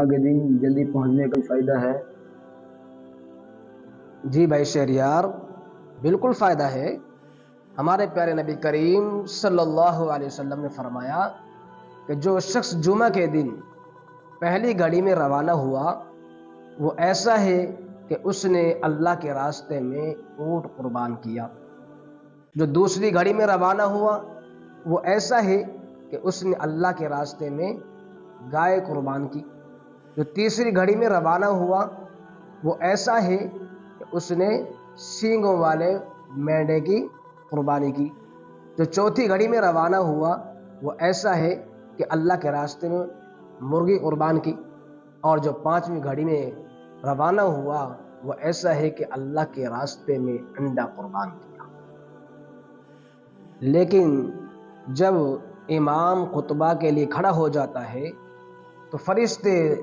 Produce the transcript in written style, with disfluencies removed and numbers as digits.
کے دن جلدی پہنچنے کا فائدہ ہے؟ جی بھائی شہریار، بالکل فائدہ ہے۔ ہمارے پیارے نبی کریم صلی اللہ علیہ وسلم نے فرمایا کہ جو شخص جمعہ کے دن پہلی گھڑی میں روانہ ہوا وہ ایسا ہے کہ اس نے اللہ کے راستے میں اونٹ قربان کیا۔ جو دوسری گھڑی میں روانہ ہوا وہ ایسا ہے کہ اس نے اللہ کے راستے میں گائے قربان کی۔ جو تیسری گھڑی میں روانہ ہوا وہ ایسا ہے کہ اس نے سینگوں والے مینڈے کی قربانی کی۔ جو چوتھی گھڑی میں روانہ ہوا وہ ایسا ہے کہ اللہ کے راستے میں مرغی قربان کی۔ اور جو پانچویں گھڑی میں روانہ ہوا وہ ایسا ہے کہ اللہ کے راستے میں انڈا قربان کیا۔ لیکن جب امام خطبہ کے لیے کھڑا ہو جاتا ہے تو فرشتے